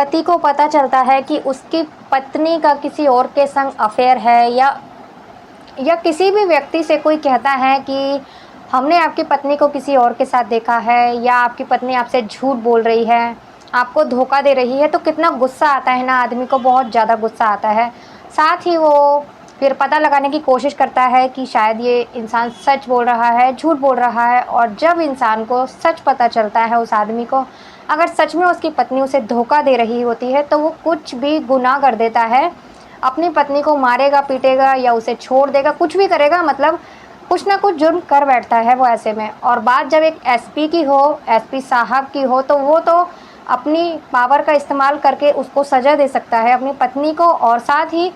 पति को पता चलता है कि उसकी पत्नी का किसी और के संग अफेयर है, या किसी भी व्यक्ति से कोई कहता है कि हमने आपकी पत्नी को किसी और के साथ देखा है, या आपकी पत्नी आपसे झूठ बोल रही है, आपको धोखा दे रही है, तो कितना गुस्सा आता है ना, आदमी को बहुत ज़्यादा गुस्सा आता है। साथ ही वो फिर पता लगाने की कोशिश करता है कि शायद ये इंसान सच बोल रहा है, झूठ बोल रहा है। और जब इंसान को सच पता चलता है, उस आदमी को, अगर सच में उसकी पत्नी उसे धोखा दे रही होती है, तो वो कुछ भी गुनाह कर देता है। अपनी पत्नी को मारेगा, पीटेगा, या उसे छोड़ देगा, कुछ भी करेगा, मतलब कुछ ना कुछ जुर्म कर बैठता है वो ऐसे में। और बात जब एक एसपी की हो, एसपी साहब की हो, तो वो तो अपनी पावर का इस्तेमाल करके उसको सज़ा दे सकता है, अपनी पत्नी को, और साथ ही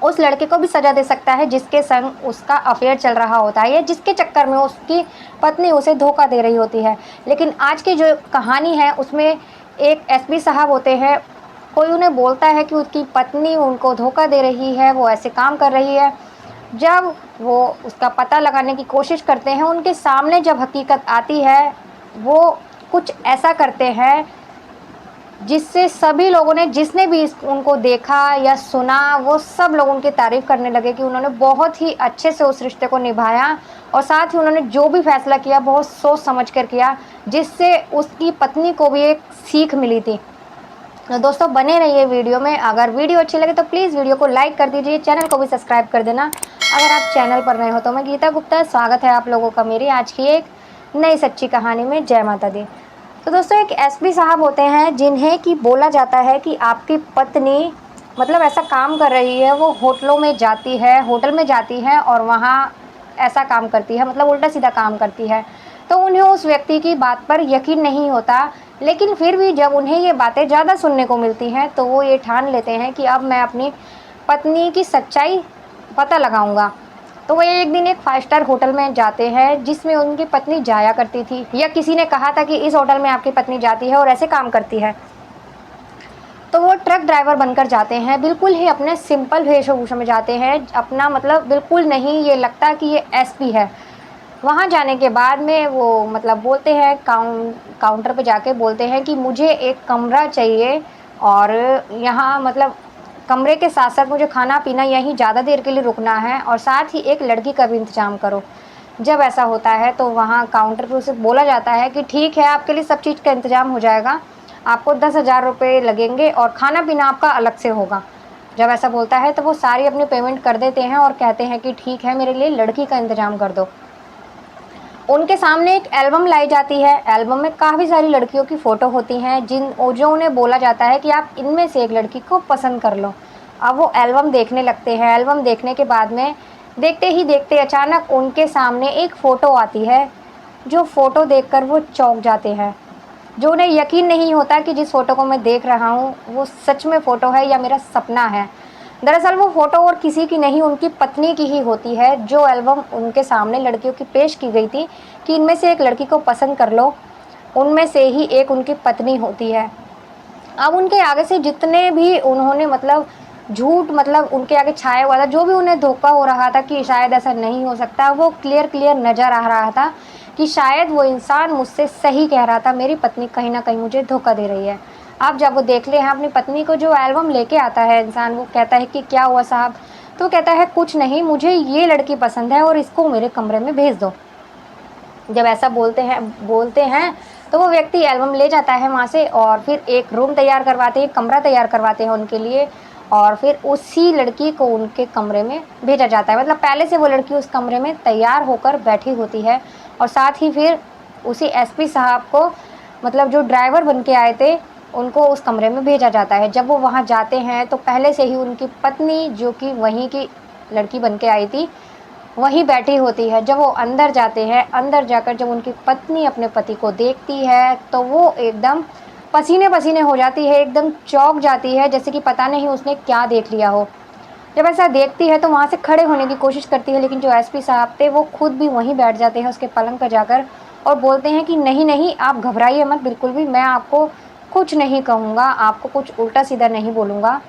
उस लड़के को भी सज़ा दे सकता है जिसके संग उसका अफेयर चल रहा होता है, या जिसके चक्कर में उसकी पत्नी उसे धोखा दे रही होती है। लेकिन आज की जो कहानी है उसमें एक एसपी साहब होते हैं, कोई उन्हें बोलता है कि उसकी पत्नी उनको धोखा दे रही है, वो ऐसे काम कर रही है। जब वो उसका पता लगाने की कोशिश करते हैं, उनके सामने जब हकीकत आती है, वो कुछ ऐसा करते हैं जिससे सभी लोगों ने, जिसने भी उनको देखा या सुना, वो सब लोग उनकी तारीफ़ करने लगे कि उन्होंने बहुत ही अच्छे से उस रिश्ते को निभाया, और साथ ही उन्होंने जो भी फ़ैसला किया बहुत सोच समझ कर किया, जिससे उसकी पत्नी को भी एक सीख मिली थी। तो दोस्तों बने रहिए वीडियो में। अगर वीडियो अच्छी लगे तो प्लीज़ वीडियो को लाइक कर दीजिए, चैनल को भी सब्सक्राइब कर देना अगर आप चैनल पर नए हो तो। मैं गीता गुप्ता, स्वागत है आप लोगों का मेरी आज की एक नई सच्ची कहानी में। जय माता दी। तो दोस्तों एक एसपी साहब होते हैं जिन्हें कि बोला जाता है कि आपकी पत्नी मतलब ऐसा काम कर रही है, वो होटलों में जाती है, होटल में जाती है और वहाँ ऐसा काम करती है, मतलब उल्टा सीधा काम करती है। तो उन्हें उस व्यक्ति की बात पर यकीन नहीं होता, लेकिन फिर भी जब उन्हें ये बातें ज़्यादा सुनने को मिलती हैं तो वो ये ठान लेते हैं कि अब मैं अपनी पत्नी की सच्चाई पता लगाऊंगा। तो वो एक दिन एक 5 स्टार होटल में जाते हैं जिसमें उनकी पत्नी जाया करती थी, या किसी ने कहा था कि इस होटल में आपकी पत्नी जाती है और ऐसे काम करती है। तो वो ट्रक ड्राइवर बनकर जाते हैं, बिल्कुल ही अपने सिंपल वेशभूषा में जाते हैं, अपना मतलब बिल्कुल नहीं ये लगता कि ये एसपी है। वहाँ जाने के बाद में वो मतलब बोलते हैं, काउंटर पे जाके बोलते हैं कि मुझे एक कमरा चाहिए, और यहाँ मतलब कमरे के साथ साथ मुझे खाना पीना, यहीं ज़्यादा देर के लिए रुकना है, और साथ ही एक लड़की का भी इंतज़ाम करो। जब ऐसा होता है तो वहाँ काउंटर पे उसे बोला जाता है कि ठीक है, आपके लिए सब चीज़ का इंतज़ाम हो जाएगा, आपको 10,000 रुपये लगेंगे और खाना पीना आपका अलग से होगा। जब ऐसा बोलता है तो वो सारी अपनी पेमेंट कर देते हैं और कहते हैं कि ठीक है, मेरे लिए लड़की का इंतज़ाम कर दो। उनके सामने एक एल्बम लाई जाती है। एल्बम में काफ़ी सारी लड़कियों की फ़ोटो होती हैं, जो उन्हें बोला जाता है कि आप इनमें से एक लड़की को पसंद कर लो। अब वो एल्बम देखने लगते हैं। एल्बम देखने के बाद में देखते ही देखते अचानक उनके सामने एक फ़ोटो आती है, जो फ़ोटो देखकर वो चौंक जाते हैं। जो उन्हें यकीन नहीं होता कि जिस फ़ोटो को मैं देख रहा हूँ वो सच में फ़ोटो है या मेरा सपना है। दरअसल वो फ़ोटो और किसी की नहीं, उनकी पत्नी की ही होती है। जो एल्बम उनके सामने लड़कियों की पेश की गई थी कि इनमें से एक लड़की को पसंद कर लो, उनमें से ही एक उनकी पत्नी होती है। अब उनके आगे से जितने भी उन्होंने मतलब झूठ मतलब उनके आगे छाया हुआ था, जो भी उन्हें धोखा हो रहा था कि शायद ऐसा नहीं हो सकता, वो क्लियर नज़र आ रहा था कि शायद वो इंसान मुझसे सही कह रहा था, मेरी पत्नी कहीं ना कहीं मुझे धोखा दे रही है। अब जब वो देख ले हैं अपनी पत्नी को, जो एल्बम लेके आता है इंसान, वो कहता है कि क्या हुआ साहब? तो कहता है कुछ नहीं, मुझे ये लड़की पसंद है और इसको मेरे कमरे में भेज दो। जब ऐसा बोलते हैं तो वो व्यक्ति एल्बम ले जाता है वहाँ से, और फिर एक रूम तैयार करवाते हैं, कमरा तैयार करवाते हैं उनके लिए, और फिर उसी लड़की को उनके कमरे में भेजा जाता है। मतलब पहले से वो लड़की उस कमरे में तैयार होकर बैठी होती है, और साथ ही फिर उसी एसपी साहब को, मतलब जो ड्राइवर बन के आए थे, उनको उस कमरे में भेजा जाता है। जब वो वहाँ जाते हैं तो पहले से ही उनकी पत्नी, जो कि वहीं की लड़की बन के आई थी, वहीं बैठी होती है। जब वो अंदर जाते हैं, अंदर जाकर जब उनकी पत्नी अपने पति को देखती है तो वो एकदम पसीने पसीने हो जाती है, एकदम चौंक जाती है, जैसे कि पता नहीं उसने क्या देख लिया हो। जब ऐसा देखती है तो वहाँ से खड़े होने की कोशिश करती है, लेकिन जो एसपी साहब थे वो खुद भी वहीं बैठ जाते हैं उसके पलंग पर जाकर, और बोलते हैं कि नहीं नहीं, आप घबराइए मत बिल्कुल भी, मैं आपको कुछ नहीं कहूँगा, आपको कुछ उल्टा सीधा नहीं बोलूँगा।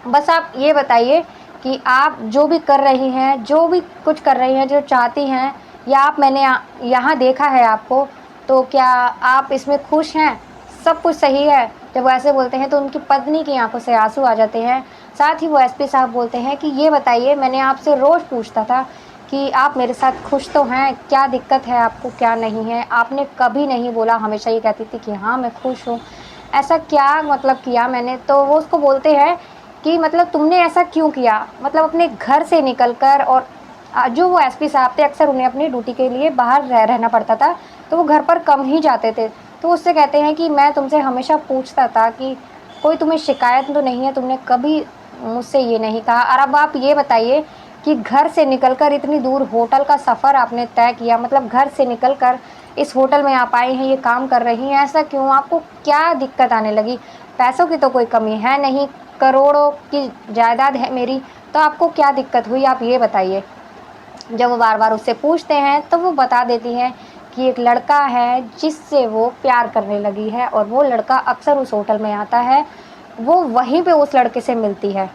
बस आप ये बताइए कि आप जो भी कर रही हैं, जो भी कुछ कर रही हैं, जो चाहती हैं, या आप मैंने यहाँ देखा है आपको, तो क्या आप इसमें खुश हैं? सब कुछ सही है। जब वो ऐसे बोलते हैं तो उनकी पत्नी की आंखों से आंसू आ जाते हैं। साथ ही वो एसपी साहब बोलते हैं कि ये बताइए, मैंने आपसे रोज़ पूछता था कि आप मेरे साथ खुश तो हैं, क्या दिक्कत है आपको, क्या नहीं है, आपने कभी नहीं बोला, हमेशा ये कहती थी कि हाँ मैं खुश हूँ। ऐसा क्या मतलब किया मैंने? तो वो उसको बोलते हैं कि मतलब तुमने ऐसा क्यों किया, मतलब अपने घर से निकल कर। और जो वो एसपी साहब थे, अक्सर उन्हें अपनी ड्यूटी के लिए बाहर रहना पड़ता था, तो वो घर पर कम ही जाते थे। तो उससे कहते हैं कि मैं तुमसे हमेशा पूछता था कि कोई तुम्हें शिकायत तो नहीं है, तुमने कभी मुझसे ये नहीं कहा। और अब आप ये बताइए कि घर से निकलकर इतनी दूर होटल का सफ़र आपने तय किया, मतलब घर से निकलकर इस होटल में आप आई हैं, ये काम कर रही हैं, ऐसा क्यों? आपको क्या दिक्कत आने लगी? पैसों की तो कोई कमी है नहीं, करोड़ों की जायदाद है मेरी, तो आपको क्या दिक्कत हुई, आप ये बताइए। जब वो बार-बार उससे पूछते हैं तो वो बता देती हैं कि एक लड़का है जिससे वो प्यार करने लगी है, और वो लड़का अक्सर उस होटल में आता है, वो वहीं पे उस लड़के से मिलती है।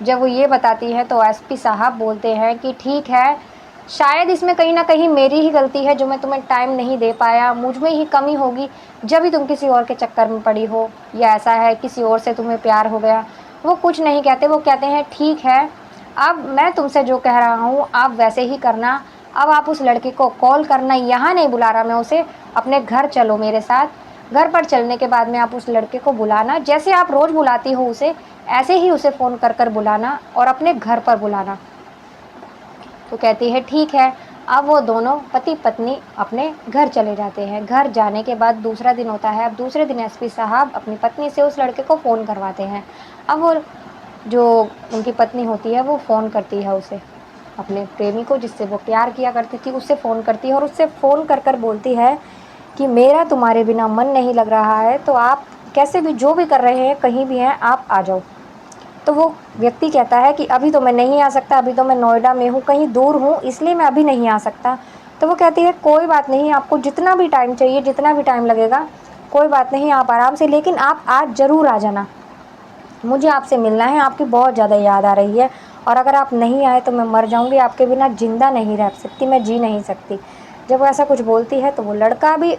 जब वो ये बताती है तो एसपी साहब बोलते हैं कि ठीक है, शायद इसमें कहीं न कहीं मेरी ही गलती है जो मैं तुम्हें टाइम नहीं दे पाया, मुझ में ही कमी होगी, जब भी तुम किसी और के चक्कर में पड़ी हो, या ऐसा है किसी और से तुम्हें प्यार हो गया। वो कुछ नहीं कहते, वो कहते हैं ठीक है, अब मैं तुमसे जो कह रहा हूँ आप वैसे ही करना। अब आप उस लड़के को कॉल करना, यहाँ नहीं बुला रहा मैं उसे, अपने घर चलो मेरे साथ। घर पर चलने के बाद में आप उस लड़के को बुलाना, जैसे आप रोज़ बुलाती हो उसे, ऐसे ही उसे फ़ोन कर कर बुलाना और अपने घर पर बुलाना। तो कहती है ठीक है। अब वो दोनों पति पत्नी अपने घर चले जाते हैं। घर जाने के बाद दूसरा दिन होता है। अब दूसरे दिन एसपी साहब अपनी पत्नी से उस लड़के को फ़ोन करवाते हैं। अब वो जो उनकी पत्नी होती है वो फ़ोन करती है उसे, अपने प्रेमी को जिससे वो प्यार किया करती थी, उससे फ़ोन करती है और उससे फ़ोन कर कर बोलती है कि मेरा तुम्हारे बिना मन नहीं लग रहा है, तो आप कैसे भी जो भी कर रहे हैं, कहीं भी हैं, आप आ जाओ। तो वो व्यक्ति कहता है कि अभी तो मैं नहीं आ सकता, अभी तो मैं नोएडा में हूँ, कहीं दूर हूँ, इसलिए मैं अभी नहीं आ सकता। तो वो कहती है कोई बात नहीं, आपको जितना भी टाइम चाहिए, जितना भी टाइम लगेगा, कोई बात नहीं, आप आराम से, लेकिन आप आज ज़रूर आ जाना, मुझे आपसे मिलना है, आपकी बहुत ज़्यादा याद आ रही है, और अगर आप नहीं आए तो मैं मर जाऊँगी, आपके बिना ज़िंदा नहीं रह सकती, मैं जी नहीं सकती। जब वो ऐसा कुछ बोलती है तो वो लड़का भी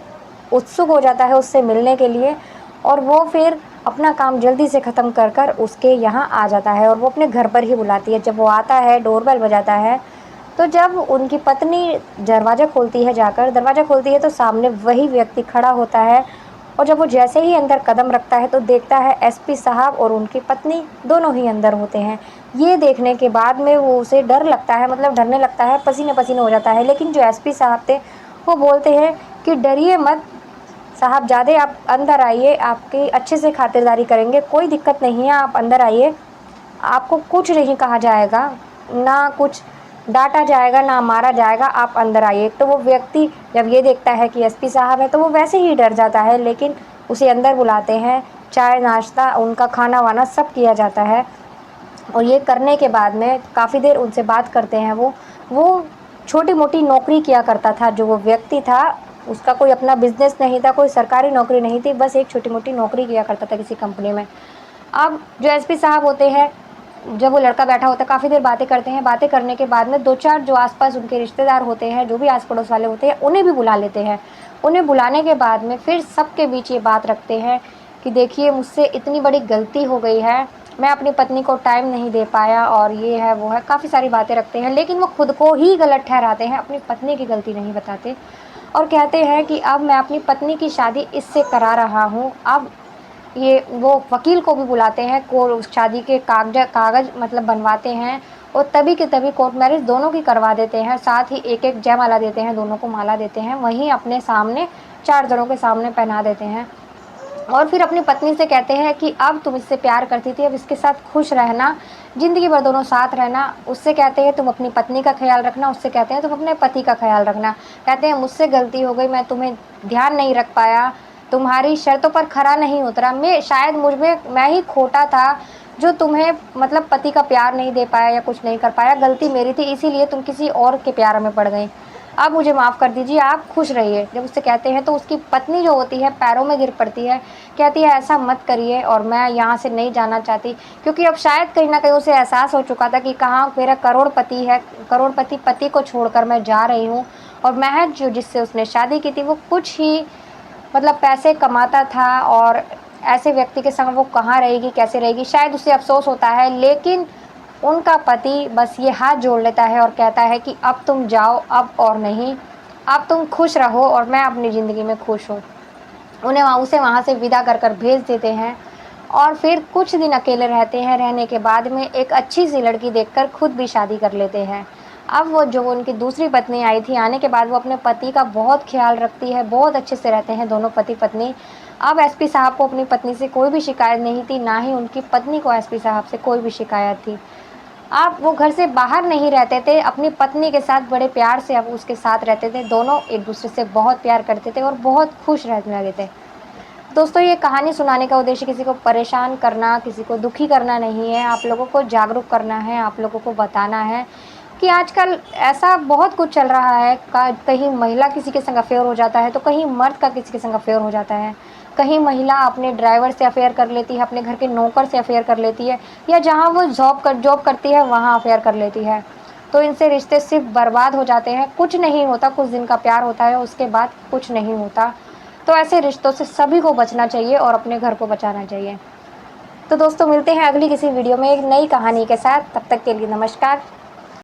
उत्सुक हो जाता है उससे मिलने के लिए, और वो फिर अपना काम जल्दी से ख़त्म कर कर उसके यहाँ आ जाता है और वो अपने घर पर ही बुलाती है। जब वो आता है, डोरबेल बजाता है, तो जब उनकी पत्नी दरवाज़ा खोलती है, जाकर दरवाज़ा खोलती है तो सामने वही व्यक्ति खड़ा होता है, और जब वो जैसे ही अंदर कदम रखता है तो देखता है एसपी साहब और उनकी पत्नी दोनों ही अंदर होते हैं। ये देखने के बाद में वो उसे डर लगता है, मतलब डरने लगता है, पसीने पसीने हो जाता है। लेकिन जो एसपी साहब थे वो बोलते हैं कि डरिए मत साहबजादे, आप अंदर आइए, आपकी अच्छे से खातिरदारी करेंगे, कोई दिक्कत नहीं है, आप अंदर आइए, आपको कुछ नहीं कहा जाएगा, ना कुछ डांटा जाएगा, ना मारा जाएगा, आप अंदर आइए। तो वो व्यक्ति जब ये देखता है कि एसपी साहब है तो वो वैसे ही डर जाता है, लेकिन उसे अंदर बुलाते हैं, चाय नाश्ता, उनका खाना वाना सब किया जाता है, और ये करने के बाद में काफ़ी देर उनसे बात करते हैं। वो छोटी मोटी नौकरी किया करता था, जो वो व्यक्ति था उसका कोई अपना बिजनेस नहीं था, कोई सरकारी नौकरी नहीं थी, बस एक छोटी मोटी नौकरी किया करता था किसी कंपनी में। अब जो एसपी साहब होते हैं, जब वो लड़का बैठा होता है, काफ़ी देर बातें करते हैं, बातें करने के बाद में 2-4 जो आस-पास उनके रिश्तेदार होते हैं, जो भी आस-पड़ोस वाले होते हैं, उन्हें भी बुला लेते हैं। उन्हें बुलाने के बाद में फिर सबके बीच ये बात रखते हैं कि देखिए मुझसे इतनी बड़ी गलती हो गई है, मैं अपनी पत्नी को टाइम नहीं दे पाया, और ये है, वो है, काफ़ी सारी बातें रखते हैं, लेकिन वो खुद को ही गलत ठहराते हैं, अपनी पत्नी की गलती नहीं बताते, और कहते हैं कि अब मैं अपनी पत्नी की शादी इससे करा रहा हूँ। अब ये वो वकील को भी बुलाते हैं, को उस शादी के कागज़ मतलब बनवाते हैं, और तभी के तभी कोर्ट मैरिज दोनों की करवा देते हैं। साथ ही एक-एक जयमाला देते हैं, दोनों को माला देते हैं, वहीं अपने सामने 4 जनों के सामने पहना देते हैं, और फिर अपनी पत्नी से कहते हैं कि अब तुम इससे प्यार करती थी, अब इसके साथ खुश रहना, ज़िंदगी भर दोनों साथ रहना। उससे कहते हैं तुम अपनी पत्नी का ख़्याल रखना, उससे कहते हैं तुम अपने पति का ख़्याल रखना। कहते हैं मुझसे गलती हो गई, मैं तुम्हें ध्यान नहीं रख पाया, तुम्हारी शर्तों पर खरा नहीं उतरा, मैं शायद मुझ में मैं ही खोटा था, जो तुम्हें मतलब पति का प्यार नहीं दे पाया या कुछ नहीं कर पाया, गलती मेरी थी, इसीलिए तुम किसी और के प्यार में पड़ गई। अब मुझे माफ़ कर दीजिए, आप खुश रहिए। जब उससे कहते हैं तो उसकी पत्नी जो होती है पैरों में गिर पड़ती है, कहती है ऐसा मत करिए, और मैं यहाँ से नहीं जाना चाहती, क्योंकि अब शायद कहीं न कहीं उसे एहसास हो चुका था कि कहाँ मेरा करोड़पति है, करोड़पति पति को छोड़कर मैं जा रही हूँ, और महज जो जिससे उसने शादी की थी वो कुछ ही मतलब पैसे कमाता था और ऐसे व्यक्ति के संग वो कहाँ रहेगी, कैसे रहेगी, शायद उसे अफ़सोस होता है। लेकिन उनका पति बस ये हाथ जोड़ लेता है और कहता है कि अब तुम जाओ, अब और नहीं, अब तुम खुश रहो और मैं अपनी ज़िंदगी में खुश हूँ। उसे वहाँ से विदा कर कर भेज देते हैं और फिर कुछ दिन अकेले रहते हैं। रहने के बाद में एक अच्छी सी लड़की देखकर खुद भी शादी कर लेते हैं। अब वो जो उनकी दूसरी पत्नी आई थी, आने के बाद वो अपने पति का बहुत ख्याल रखती है, बहुत अच्छे से रहते हैं दोनों पति पत्नी। अब एसपी साहब को अपनी पत्नी से कोई भी शिकायत नहीं थी, ना ही उनकी पत्नी को एसपी साहब से कोई भी शिकायत थी। अब वो घर से बाहर नहीं रहते थे, अपनी पत्नी के साथ बड़े प्यार से अब उसके साथ रहते थे। दोनों एक दूसरे से बहुत प्यार करते थे और बहुत खुश रहने लगे थे। दोस्तों, ये कहानी सुनाने का उद्देश्य किसी को परेशान करना, किसी को दुखी करना नहीं है। आप लोगों को जागरूक करना है, आप लोगों को बताना है कि आजकल ऐसा बहुत कुछ चल रहा है। कहीं महिला किसी के संग अफेयर हो जाता है, तो कहीं मर्द का किसी के संग अफेयर हो जाता है। कहीं महिला अपने ड्राइवर से अफेयर कर लेती है, अपने घर के नौकर से अफेयर कर लेती है, या जहाँ वो जॉब करती है वहाँ अफेयर कर लेती है। तो इनसे रिश्ते सिर्फ बर्बाद हो जाते हैं। कुछ नहीं होता, कुछ दिन का प्यार होता है, उसके बाद कुछ नहीं होता। तो ऐसे रिश्तों से सभी को बचना चाहिए और अपने घर को बचाना चाहिए। तो दोस्तों, मिलते हैं अगली किसी वीडियो में एक नई कहानी के साथ। तब तक के लिए नमस्कार।